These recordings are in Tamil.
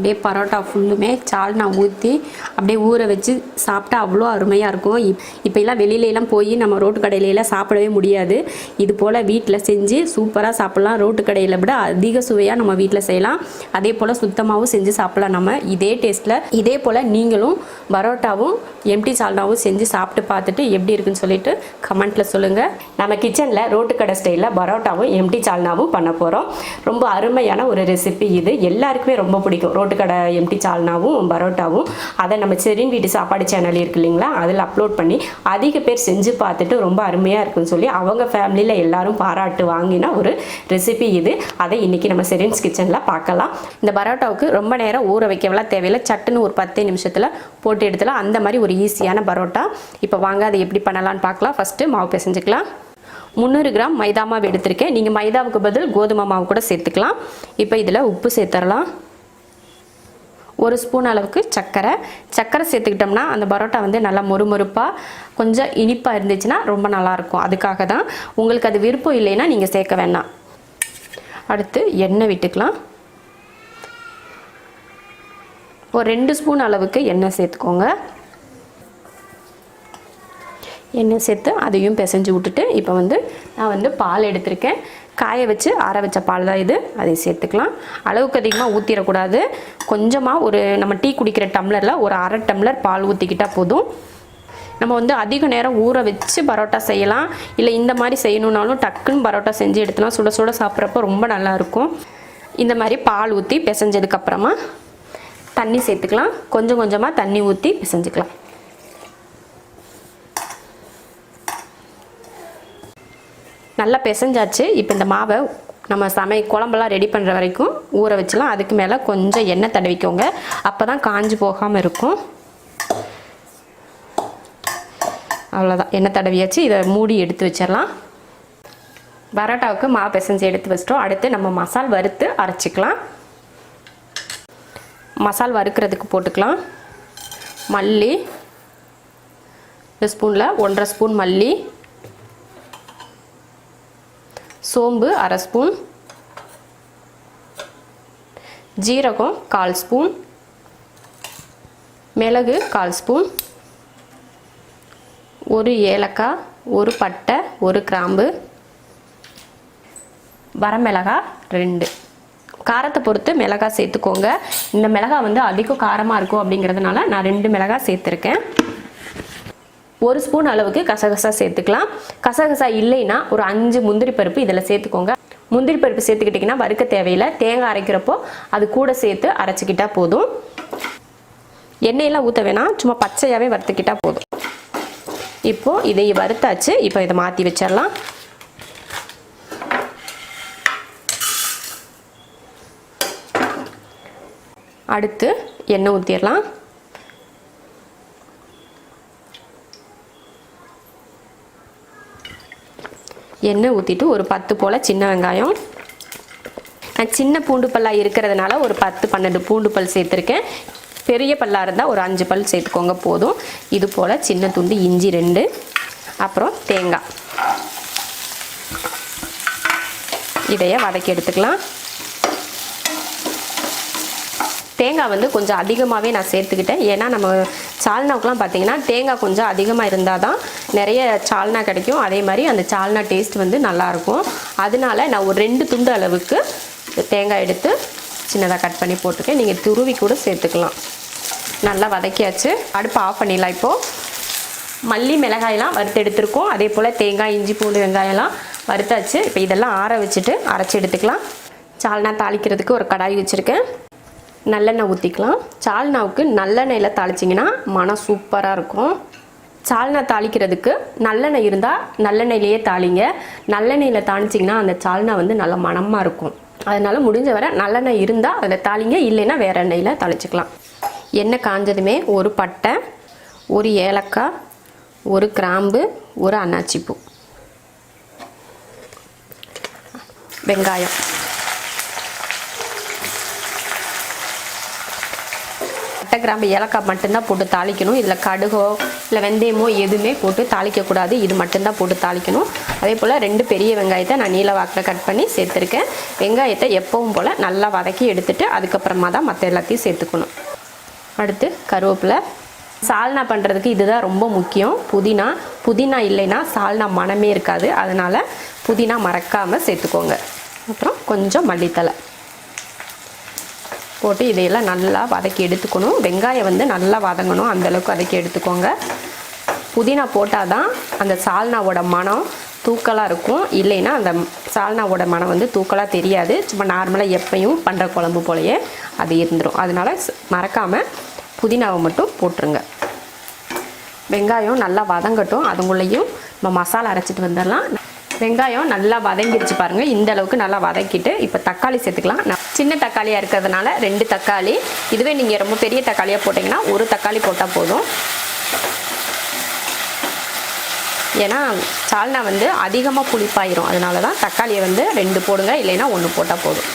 அப்படியே பரோட்டா ஃபுல்லுமே சால்னா ஊற்றி அப்படியே ஊற வச்சு சாப்பிட்டா அவ்வளோ அருமையாக இருக்கும். இப்போ எல்லாம் வெளியிலலாம் போய் நம்ம ரோட்டு கடையிலலாம் சாப்பிடவே முடியாது. இது போல் வீட்டில் செஞ்சு சூப்பராக சாப்பிட்லாம். ரோட்டு கடையில் விட அதிக சுவையாக நம்ம வீட்டில் செய்யலாம். அதே போல் சுத்தமாகவும் செஞ்சு சாப்பிட்லாம் நம்ம இதே டேஸ்ட்டில். இதே போல் நீங்களும் பரோட்டாவும் எம்டி சால்னாவும் செஞ்சு சாப்பிட்டு பார்த்துட்டு எப்படி இருக்குன்னு சொல்லிட்டு கமெண்ட்டில் சொல்லுங்கள். நம்ம கிச்சனில் ரோட்டு கடை ஸ்டைலில் பரோட்டாவும் எம்டி சால்னாவும் பண்ண போகிறோம். ரொம்ப அருமையான ஒரு ரெசிபி இது. எல்லாருக்குமே ரொம்ப பிடிக்கும் ரோட்டு கடை எம்டி சால்னாவும் பரோட்டாவும். அதை நம்ம செரின் வீட்டு சாப்பாடு சேனல் இருக்கு இல்லைங்களா, அதில் அப்லோட் பண்ணி அதிக பேர் செஞ்சு பார்த்துட்டு ரொம்ப அருமையாக இருக்குன்னு சொல்லி அவங்க ஃபேமிலியில் எல்லாரும் பாராட்டு வாங்கின ஒரு ரெசிபி இது. அதை இன்றைக்கி நம்ம செரின்ஸ் கிச்சனில் பார்க்கலாம். இந்த பரோட்டாவுக்கு ரொம்ப நேரம் ஊற வைக்கலாம் தேவையில்லை. சட்டுன்னு ஒரு 10 நிமிஷத்தில் போட்டு எடுத்துலாம். அந்த மாதிரி ஒரு ஈஸியான பரோட்டா. இப்போ வாங்க அதை எப்படி பண்ணலான்னு பார்க்கலாம். ஃபஸ்ட்டு மாவு பிசைஞ்சுக்கலாம். 300 கிராம் மைதா மாவு எடுத்திருக்கேன். நீங்கள் மைதாவுக்கு பதில் கோதுமை மாவு கூட சேர்த்துக்கலாம். இப்போ இதில் உப்பு சேர்த்துடலாம். 1 ஸ்பூன் அளவுக்கு சர்க்கரை சேர்த்துக்கிட்டோம்னா அந்த பரோட்டா வந்து நல்லா மொறுமொறுப்பாக கொஞ்சம் இனிப்பாக இருந்துச்சுன்னா ரொம்ப நல்லாயிருக்கும். அதுக்காக தான். உங்களுக்கு அது விருப்பம் இல்லைன்னா நீங்கள் சேர்க்க வேண்டாம். அடுத்து எண்ணெய் விட்டுக்கலாம். ஒரு 2 ஸ்பூன் அளவுக்கு எண்ணெய் சேர்த்துக்கோங்க. எண்ணெய் சேர்த்து அதையும் பிசைஞ்சு விட்டுட்டு இப்போ நான் பால் எடுத்திருக்கேன். காய வச்சு ஆற வச்ச பால் தான் இது. அதை சேர்த்துக்கலாம். அளவுக்கு அதிகமாக ஊற்றிடக்கூடாது. கொஞ்சமாக ஒரு நம்ம டீ குடிக்கிற டம்ளரில் ஒரு 1/2 டம்ளர் பால் ஊற்றிக்கிட்டால் போதும். நம்ம அதிக நேரம் ஊற வச்சு பரோட்டா செய்யலாம். இல்லை இந்த மாதிரி செய்யணுன்னாலும் டக்குன்னு பரோட்டா செஞ்சு எடுத்துலாம் சுட சுட சாப்பிட்றப்ப ரொம்ப நல்லாயிருக்கும். இந்த மாதிரி பால் ஊற்றி பிசைஞ்சதுக்கப்புறமா தண்ணி சேர்த்துக்கலாம். கொஞ்சம் கொஞ்சமாக தண்ணி ஊற்றி பிசைஞ்சுக்கலாம். நல்லா பிசைஞ்சாச்சு. இப்போ இந்த மாவை நம்ம குழம்பெல்லாம் ரெடி பண்ணுற வரைக்கும் ஊற வச்சலாம். அதுக்கு மேலே கொஞ்சம் எண்ணெய் தடவிக்கோங்க. அப்போ தான் காஞ்சி போகாமல் இருக்கும். அவ்வளோதான், எண்ணெய் தடவியாச்சு. இதை மூடி எடுத்து வச்சிடலாம். பரோட்டாவுக்கு மாவு பிசைஞ்சு எடுத்து வச்சிட்டோம். அடுத்து நம்ம மசால் வறுத்து அரைச்சிக்கலாம். மசால் வறுக்கிறதுக்கு போட்டுக்கலாம். மல்லி இந்த ஸ்பூனில் 1.5 ஸ்பூன் மல்லி, சோம்பு 1/2 ஸ்பூன், ஜீரகம் 1/4 ஸ்பூன், மிளகு 1/4 ஸ்பூன், ஒரு ஏலக்காய், ஒரு பட்டை, ஒரு கிராம்பு, வரமிளகாய் 2. காரத்தை பொறுத்து மிளகாய் சேர்த்துக்கோங்க. இந்த மிளகாய் அதிகம் காரமாக இருக்கும் அப்படிங்கிறதுனால நான் 2 மிளகாய் சேர்த்துருக்கேன். 1 ஸ்பூன் அளவுக்கு கசகசா சேர்த்துக்கலாம். கசகசா இல்லைன்னா ஒரு 5 முந்திரி பருப்பு இதில் சேர்த்துக்கோங்க. முந்திரி பருப்பு சேர்த்துக்கிட்டிங்கன்னா வறுக்க தேவையில்லை. தேங்காய் அரைக்கிறப்போ அது கூட சேர்த்து அரைச்சிக்கிட்டா போதும். எண்ணெயெல்லாம் ஊற்ற வேணாம், சும்மா பச்சையாகவே வறுத்துக்கிட்டா போதும். இப்போது இதை வறுத்தாச்சு. இப்போ இதை மாற்றி வச்சிடலாம். அடுத்து எண்ணெய் ஊற்றிடலாம். எண்ணெய் ஊற்றிட்டு ஒரு 10 போல் சின்ன வெங்காயம், நான் சின்ன பூண்டு பல்லாக இருக்கிறதுனால ஒரு 10-12 பூண்டு பல் சேர்த்துருக்கேன். பெரிய பல்லாக இருந்தால் ஒரு 5 பல் சேர்த்துக்கோங்க போதும். இது போல் சின்ன துண்டு இஞ்சி 2, அப்புறம் தேங்காய். இதையே வதக்கி எடுத்துக்கலாம். தேங்காய் கொஞ்சம் அதிகமாகவே நான் சேர்த்துக்கிட்டேன். ஏன்னா நம்ம சால்னாவுக்குலாம் பார்த்திங்கன்னா தேங்காய் கொஞ்சம் அதிகமாக இருந்தால் தான் நிறைய சால்னா கிடைக்கும். அதே மாதிரி அந்த சால்னா டேஸ்ட் நல்லாயிருக்கும். அதனால நான் ஒரு 2 துண்டு அளவுக்கு தேங்காய் எடுத்து சின்னதாக கட் பண்ணி போட்டுருக்கேன். நீங்கள் துருவி கூட சேர்த்துக்கலாம். நல்லா வதக்கியாச்சு. அடுப்பு ஆஃப் பண்ணிடலாம். இப்போது மல்லி மிளகாயெல்லாம் வறுத்து எடுத்துருக்கோம். அதே போல் தேங்காய், இஞ்சி, பூண்டு, வெங்காயம்லாம் வறுத்தாச்சு. இப்போ இதெல்லாம் ஆற வச்சுட்டு அரைச்சி எடுத்துக்கலாம். சால்னா தாளிக்கிறதுக்கு ஒரு கடாய் வச்சுருக்கேன். நல்லெண்ணெய் ஊற்றிக்கலாம். சால்னாவுக்கு நல்லெண்ணெயில் தாளிச்சிங்கன்னா மனம் சூப்பராக இருக்கும். சால்னா தாளிக்கிறதுக்கு நல்லெண்ணெய் இருந்தால் நல்லெண்ணெயிலேயே தாளிங்க. நல்லெண்ணெயில் தாளிச்சிங்கன்னா அந்த சால்னா நல்ல மணமாக இருக்கும். அதனால் முடிஞ்ச வரை நல்லெண்ணெய் இருந்தால் அதில் தாளிங்க, இல்லைன்னா வேறு எண்ணெயில் தாளிச்சிக்கலாம். எண்ணெய் காஞ்சதுமே ஒரு பட்டை, ஒரு ஏலக்காய், ஒரு கிராம்பு, ஒரு அன்னாச்சிப்பூ, வெங்காயம், பட்டை கிராம்பு ஏலக்காய் மட்டும்தான் போட்டு தாளிக்கணும். இதில் கடுகோ இல்லை வெந்தயமோ எதுவுமே போட்டு தாளிக்கக்கூடாது. இது மட்டும்தான் போட்டு தாளிக்கணும். அதே போல் 2 பெரிய வெங்காயத்தை நான் நீல வாக்கில் கட் பண்ணி சேர்த்துருக்கேன். வெங்காயத்தை எப்பவும் போல் நல்லா வதக்கி எடுத்துகிட்டு அதுக்கப்புறமா தான் மற்ற எல்லாத்தையும் சேர்த்துக்கணும். அடுத்து கருவேப்பிலை. சால்னா பண்ணுறதுக்கு இதுதான் ரொம்ப முக்கியம். புதினா இல்லைன்னா சால்னா மனமே இருக்காது. அதனால் புதினா மறக்காமல் சேர்த்துக்கோங்க. அப்புறம் கொஞ்சம் மல்லித்தலை போட்டு இதையெல்லாம் நல்லா வதக்கி எடுத்துக்கணும். வெங்காயம் வந்து நல்லா வதங்கணும், அந்தளவுக்கு வதக்கி எடுத்துக்கோங்க. புதினா போட்டால் தான் அந்த சால்னாவோட மனம் தூக்கலாக இருக்கும். இல்லைன்னா அந்த சால்னாவோட மனம் வந்து தூக்கலாக தெரியாது. சும்மா நார்மலாக எப்பயும் பண்ணுற குழம்பு போலையே அது இருந்துடும். அதனால் மறக்காமல் புதினாவை மட்டும் போட்டுருங்க. வெங்காயம் நல்லா வதங்கட்டும். அதுக்குள்ளேயும் நம்ம மசாலா அரைச்சிட்டு வந்துடலாம். வெங்காயம் நல்லா வதங்கிருச்சு பாருங்கள். இந்த அளவுக்கு நல்லா வதக்கிட்டு இப்போ தக்காளி சேர்த்துக்கலாம். நான் சின்ன தக்காளியாக இருக்கிறதுனால 2 தக்காளி. இதுவே நீங்கள் ரொம்ப பெரிய தக்காளியாக போட்டிங்கன்னா 1 தக்காளி போட்டால் போதும். ஏன்னா சால்னா வந்து அதிகமாக புளிப்பாயிரும். அதனால தான் தக்காளியை வந்து 2 போடுங்க, இல்லைன்னா 1 போட்டால் போதும்.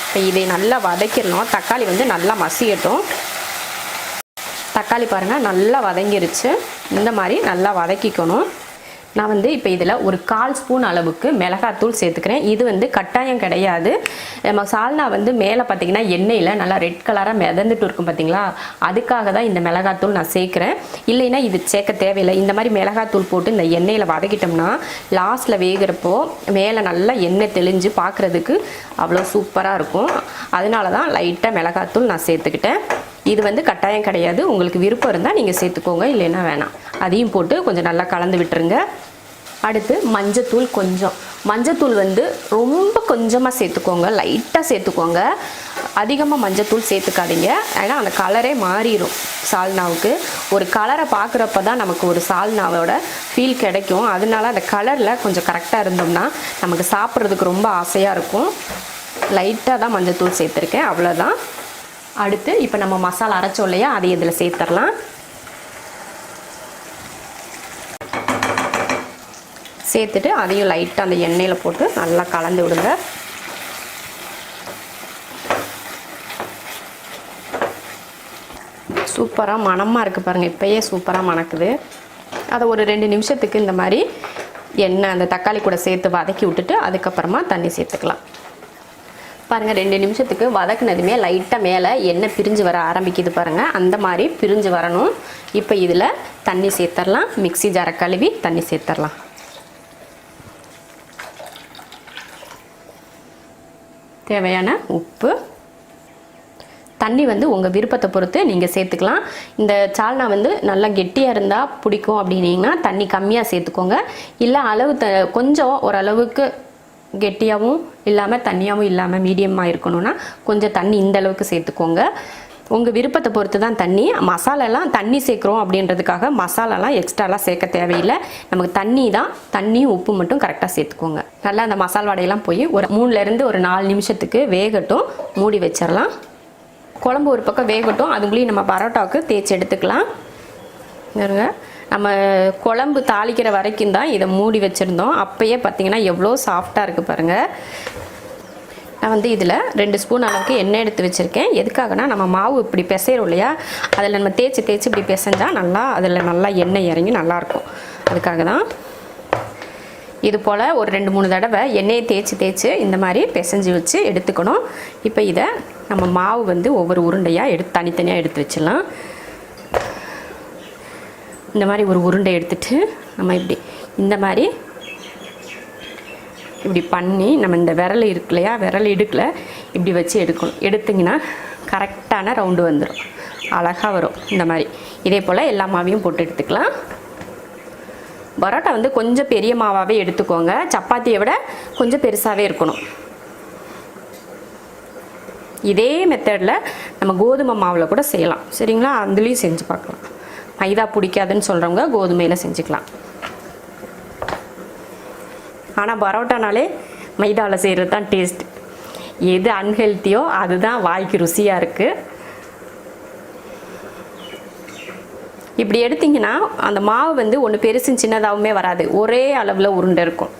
இப்போ இதை நல்லா வதக்கிடணும். தக்காளி வந்து நல்லா மசியட்டும். தக்காளி பாருங்கள் நல்லா வதங்கிருச்சு. இந்த மாதிரி நல்லா வதக்கிக்கணும். நான் வந்து இப்போ இதில் ஒரு 1/4 ஸ்பூன் அளவுக்கு மிளகாத்தூள் சேர்த்துக்கிறேன். இது வந்து கட்டாயம் கிடையாது. நம்ம சால்னா வந்து மேலே பார்த்திங்கன்னா எண்ணெயில் நல்லா ரெட் கலராக மிதந்துட்டு இருக்கும் பார்த்திங்களா, அதுக்காக தான் இந்த மிளகாத்தூள் நான் சேர்க்குறேன். இல்லைன்னா இது சேர்க்க தேவையில்லை. இந்த மாதிரி மிளகாத்தூள் போட்டு இந்த எண்ணெயில் வதக்கிட்டோம்னா லாஸ்ட்டில் வேகிறப்போ மேலே நல்லா எண்ணெய் தெளிஞ்சு பார்க்குறதுக்கு அவ்வளோ சூப்பராக இருக்கும். அதனால தான் லைட்டாக மிளகாத்தூள் நான் சேர்த்துக்கிட்டேன். இது வந்து கட்டாயம் கிடையாது. உங்களுக்கு விருப்பம் இருந்தால் நீங்கள் சேர்த்துக்கோங்க, இல்லைன்னா வேணாம். அதையும் போட்டு கொஞ்சம் நல்லா கலந்து விட்டுருங்க. அடுத்து மஞ்சத்தூள் கொஞ்சம். மஞ்சத்தூள் வந்து ரொம்ப கொஞ்சமாக சேர்த்துக்கோங்க, லைட்டாக சேர்த்துக்கோங்க. அதிகமாக மஞ்சத்தூள் சேர்த்துக்காதீங்க. ஏன்னா அந்த கலரே மாறிடும் சால்னாவுக்கு. ஒரு கலரை பார்க்குறப்ப தான் நமக்கு ஒரு சால்னாவோட ஃபீல் கிடைக்கும். அதனால அந்த கலரில் கொஞ்சம் கரெக்டாக இருந்தோம்னா நமக்கு சாப்பிட்றதுக்கு ரொம்ப ஆசையாக இருக்கும். லைட்டாக தான் மஞ்சத்தூள் சேர்த்துருக்கேன், அவ்வளோதான். அடுத்து இப்போ நம்ம மசாலா அரைச்சோம் இல்லையா, அதை இதில் சேர்த்துடலாம். சேர்த்துட்டு அதையும் லைட்டாக அந்த எண்ணெயில் போட்டு நல்லா கலந்து விடுங்க. சூப்பராக மணமாக இருக்குது பாருங்கள். இப்போயே சூப்பராக மணக்குது. அதை ஒரு 2 நிமிஷத்துக்கு இந்த மாதிரி எண்ணெய் அந்த தக்காளி கூட சேர்த்து வதக்கி விட்டுட்டு அதுக்கப்புறமா தண்ணி சேர்த்துக்கலாம். பாருங்கள் 2 நிமிஷத்துக்கு வதக்குனதுமே லைட்டாக மேலே எண்ணெய் பிரிஞ்சு வர ஆரம்பிக்குது பாருங்கள். அந்த மாதிரி பிரிஞ்சு வரணும். இப்போ இதில் தண்ணி சேர்த்துடலாம். மிக்ஸி ஜாரை கழுவி தண்ணி சேர்த்துடலாம். தேவையான உப்பு. தண்ணி வந்து உங்கள் விருப்பத்தை பொறுத்து நீங்கள் சேர்த்துக்கலாம். இந்த சால்னா வந்து நல்லா கெட்டியாக இருந்தால் பிடிக்கும் அப்படின்னீங்கன்னா தண்ணி கம்மியாக சேர்த்துக்கோங்க. இல்லை அளவு கொஞ்சம் ஓரளவுக்கு கெட்டியாகவும் இல்லாமல் தண்ணியாகவும் இல்லாமல் மீடியமாக இருக்கணும்னா கொஞ்சம் தண்ணி இந்த அளவுக்கு சேர்த்துக்கோங்க. உங்கள் விருப்பத்தை பொறுத்து தான் தண்ணி. மசாலாலாம் தண்ணி சேர்க்குறோம் அப்படின்றதுக்காக மசாலாலாம் எக்ஸ்ட்ராலாம் சேர்க்க தேவையில்லை. நமக்கு தண்ணியும் உப்பு மட்டும் கரெக்டாக சேர்த்துக்கோங்க. நல்லா அந்த மசாலா வடையெல்லாம் போய் ஒரு 3லேருந்து ஒரு 4 நிமிஷத்துக்கு வேகட்டும். மூடி வச்சிடலாம். குழம்பு ஒரு பக்கம் வேகட்டும். அதுக்குள்ளேயும் நம்ம பரோட்டாவுக்கு தேய்ச்சி எடுத்துக்கலாம். நம்ம குழம்பு தாளிக்கிற வரைக்கும் தான் இதை மூடி வச்சுருந்தோம். அப்போயே பார்த்திங்கன்னா எவ்வளோ சாஃப்டாக இருக்குது பாருங்கள். நான் வந்து இதில் 2 ஸ்பூன் அளவுக்கு எண்ணெய் எடுத்து வச்சுருக்கேன். எதுக்காகனா நம்ம மாவு இப்படி பிசைறோம் இல்லையா, அதில் நம்ம தேய்ச்சி இப்படி பிசைஞ்சால் அதில் நல்லா எண்ணெய் இறங்கி நல்லாயிருக்கும். அதுக்காக தான். இது போல் ஒரு 2-3 தடவை எண்ணெயை தேய்ச்சி இந்த மாதிரி பிசைஞ்சு வச்சு எடுத்துக்கணும். இப்போ இதை நம்ம மாவு வந்து ஒவ்வொரு உருண்டையாக தனித்தனியாக எடுத்து வச்சிடலாம். இந்த மாதிரி ஒரு உருண்டை எடுத்துகிட்டு நம்ம இந்த மாதிரி இப்படி பண்ணி நம்ம இந்த விரல் இருக்கு இல்லையா, விரல் இடுக்கில் இப்படி வச்சு எடுக்கணும். எடுத்திங்கன்னா கரெக்டான ரவுண்டு வந்துடும், அழகாக வரும். இந்த மாதிரி இதே போல் எல்லா மாவையும் போட்டு எடுத்துக்கலாம். பரோட்டா வந்து கொஞ்சம் பெரிய மாவாகவே எடுத்துக்கோங்க. சப்பாத்தியை விட கொஞ்சம் பெருசாகவே இருக்கணும். இதே மெத்தடில் நம்ம கோதுமை மாவில் கூட செய்யலாம், சரிங்களா? அதுலேயும் செஞ்சு பார்க்கலாம். மைதா பிடிக்காதுன்னு சொல்கிறவங்க கோதுமையில் செஞ்சுக்கலாம். ஆனால் பரோட்டானாலே மைதாவில் செய்கிறது தான் டேஸ்ட். எது அன்ஹெல்த்தியோ அதுதான் வாய்க்கு ருசியாக இருக்குது. இப்படி எடுத்திங்கன்னா அந்த மாவு வந்து ஒன்று பெருசும் சின்னதாகவுமே வராது, ஒரே அளவில் உருண்டை இருக்கும்.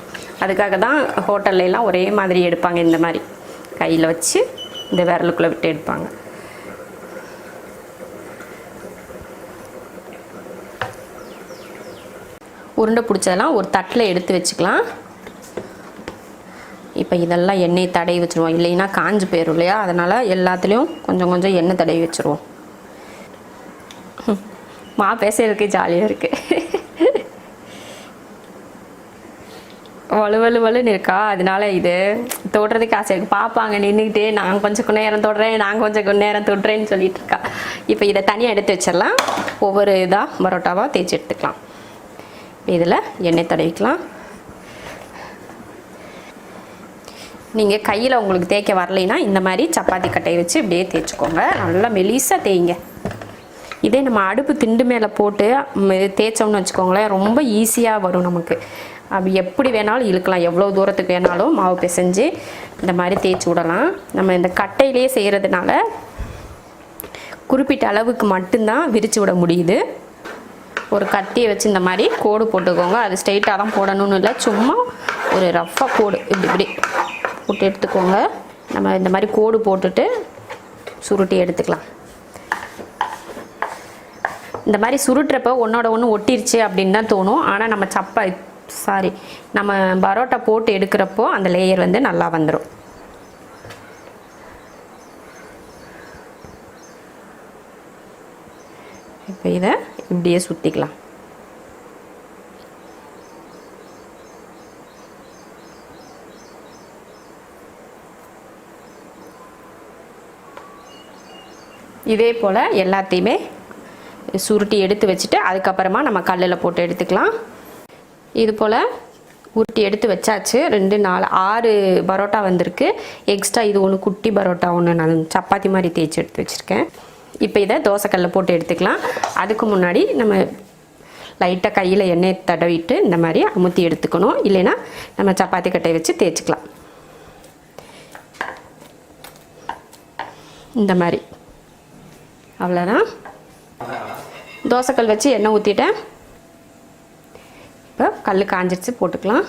அதுக்காக தான் ஹோட்டல்லாம் ஒரே மாதிரி எடுப்பாங்க. இந்த மாதிரி கையில் வச்சு இந்த விரலுக்குள்ளே விட்டு எடுப்பாங்க. உருண்டை பிடிச்சதெல்லாம் ஒரு தட்டில் எடுத்து வச்சுக்கலாம். இப்போ இதெல்லாம் எண்ணெய் தடவி வச்சுருவோம், இல்லைன்னா காஞ்சு போயிடும் இல்லையா, அதனால் எல்லாத்துலேயும் கொஞ்சம் கொஞ்சம் எண்ணெய் தடவி வச்சுருவோம். பேசுறதுக்கு ஜாலியாக இருக்குது. வலுவலுன்னு இருக்கா, அதனால இது தொடுறதுக்கு ஆசை இருக்குது. பார்ப்பாங்க நின்றுக்கிட்டே, நான் கொஞ்சம் நேரம் தொடுறேன், நான் கொஞ்சம் நேரம் தொடுறேன்னு சொல்லிட்டு இருக்கா. இப்போ இதை தனியாக எடுத்து வச்சிடலாம். ஒவ்வொரு இதாக பரோட்டாவாக தேய்ச்சி எடுத்துக்கலாம். இதில் எண்ணெய் தடவிக்கலாம். நீங்கள் கையில் உங்களுக்கு தேய்க்க வரலைன்னா இந்த மாதிரி சப்பாத்தி கட்டையை வச்சு இப்படியே தேய்ச்சிக்கோங்க. நல்லா மெலிசாக தேய்ங்க. இதே நம்ம அடுப்பு திண்டு மேலே போட்டு தேய்ச்சோம்னு வச்சுக்கோங்களேன், ரொம்ப ஈஸியாக வரும் நமக்கு. அப்படி எப்படி வேணாலும் இழுக்கலாம், எவ்வளோ தூரத்துக்கு வேணாலும் மாவு பிசைஞ்சு இந்த மாதிரி தேய்ச்சி விடலாம். நம்ம இந்த கட்டையிலே செய்கிறதுனால குறிப்பிட்ட அளவுக்கு மட்டும்தான் விரித்து விட முடியுது. ஒரு கட்டியை வச்சு இந்த மாதிரி கோடு போட்டுக்கோங்க. அது ஸ்ட்ரெயிட்டாக தான் போடணும்னு இல்லை, சும்மா ஒரு ரஃப்பாக கோடு இப்படி போட்டு எடுத்துக்கோங்க. நம்ம இந்த மாதிரி கோடு போட்டுட்டு சுருட்டி எடுத்துக்கலாம். இந்த மாதிரி சுருட்டுறப்ப ஒன்றோட ஒன்று ஒட்டிருச்சு அப்படின்னு தான் தோணும். ஆனால் நம்ம பரோட்டா போட்டு எடுக்கிறப்போ அந்த லேயர் வந்து நல்லா வந்துடும். இப்போ இதை இப்படியே சுற்றிக்கலாம். இதே போல் எல்லாத்தையுமே சுருட்டி எடுத்து வச்சுட்டு அதுக்கப்புறமா நம்ம கல்லில் போட்டு எடுத்துக்கலாம். இது போல் உருட்டி எடுத்து வச்சாச்சு. 2 4 6 பரோட்டா வந்திருக்கு. எக்ஸ்ட்ரா இது ஒன்று குட்டி பரோட்டா ஒன்று நான் சப்பாத்தி மாதிரி தேய்ச்சி எடுத்து வச்சுருக்கேன். இப்போ இதை தோசைக்கல்லில் போட்டு எடுத்துக்கலாம். அதுக்கு முன்னாடி நம்ம லைட்டாக கையில் எண்ணெய் தடவிட்டு இந்த மாதிரி அமுத்தி எடுத்துக்கணும், இல்லைன்னா நம்ம சப்பாத்தி கட்டையை வச்சு தேய்ச்சிக்கலாம். இந்த மாதிரி அவ்வளோதான். தோசைக்கல் வச்சு எண்ணெய் ஊற்றிட்டேன். இப்போ கல் காஞ்சிடுச்சு, போட்டுக்கலாம்.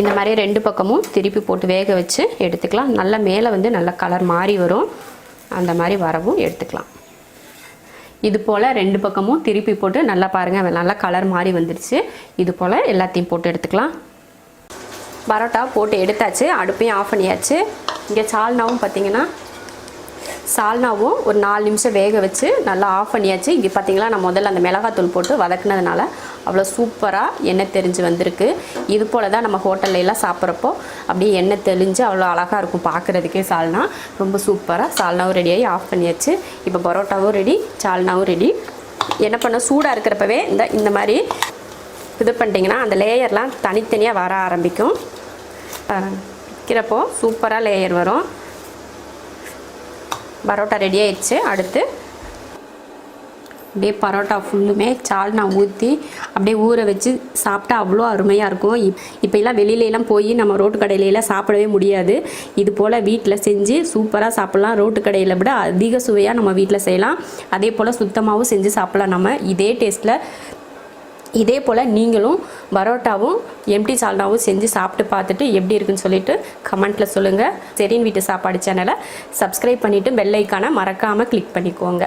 இந்த மாதிரி 2 பக்கமும் திருப்பி போட்டு வேக வச்சு எடுத்துக்கலாம். நல்லா மேலே வந்து நல்ல கலர் மாறி வரும், அந்த மாதிரி வரவும் எடுத்துக்கலாம். இது போல் 2 பக்கமும் திருப்பி போட்டு நல்லா பாருங்கள், நல்லா கலர் மாறி வந்துடுச்சு. இது போல் எல்லாத்தையும் போட்டு எடுத்துக்கலாம். பரோட்டா போட்டு எடுத்தாச்சு, அடுப்பையும் ஆஃப் பண்ணியாச்சு. இங்கே சால்னாவும் பார்த்திங்கன்னா சால்னாவும் ஒரு 4 நிமிஷம் வேக வச்சு நல்லா ஆஃப் பண்ணியாச்சு. இங்கே பார்த்திங்களா, நான் முதல்ல அந்த மிளகாத்தூள் போட்டு வதக்குனதுனால அவ்வளோ சூப்பராக எண்ணெய் தெரிஞ்சு வந்திருக்கு. இது போல் தான் நம்ம ஹோட்டல்லாம் சாப்பிட்றப்போ அப்படியே எண்ணெய் தெளிஞ்சு அவ்வளோ அழகாக இருக்கும் பார்க்குறதுக்கே. சால்னா ரொம்ப சூப்பராக சால்னாவும் ரெடியாகி ஆஃப் பண்ணியாச்சு. இப்போ பரோட்டாவும் ரெடி, சால்னாவும் ரெடி. என்ன பண்ண, சூடாக இருக்கிறப்பவே இந்த மாதிரி இது பண்ணிட்டிங்கன்னா அந்த லேயர்லாம் தனித்தனியாக வர ஆரம்பிக்கும். வைக்கிறப்போ சூப்பராக லேயர் வரும். பரோட்டா ரெடி ஆயிடுச்சு. அடுத்து அப்படியே பரோட்டா ஃபுல்லுமே சால்னா ஊற்றி அப்படியே ஊற வச்சு சாப்பிட்டா அவ்வளோ அருமையாக இருக்கும். இப்போலாம் வெளியிலலாம் போய் நம்ம ரோட்டு கடையிலலாம் சாப்பிடவே முடியாது. இது போல் வீட்டில் செஞ்சு சூப்பராக சாப்பிட்லாம். ரோட்டு கடையில் விட அதிக சுவையாக நம்ம வீட்டில் செய்யலாம். அதே போல் சுத்தமாகவும் செஞ்சு சாப்பிட்லாம் நம்ம இதே டேஸ்ட்டில். இதே போல் நீங்களும் பரோட்டாவும் எம்டி சால்னாவும் செஞ்சு சாப்பிட்டு பார்த்துட்டு எப்படி இருக்குன்னு சொல்லிட்டு கமெண்ட்டில் சொல்லுங்கள். ஷெரின் வீட்டு சாப்பாடு சேனலை சப்ஸ்கிரைப் பண்ணிவிட்டு பெல் ஐக்கானை மறக்காமல் கிளிக் பண்ணிக்கோங்க.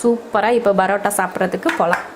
சூப்பராக இப்போ பரோட்டா சாப்பிட்றதுக்கு போகலாம்.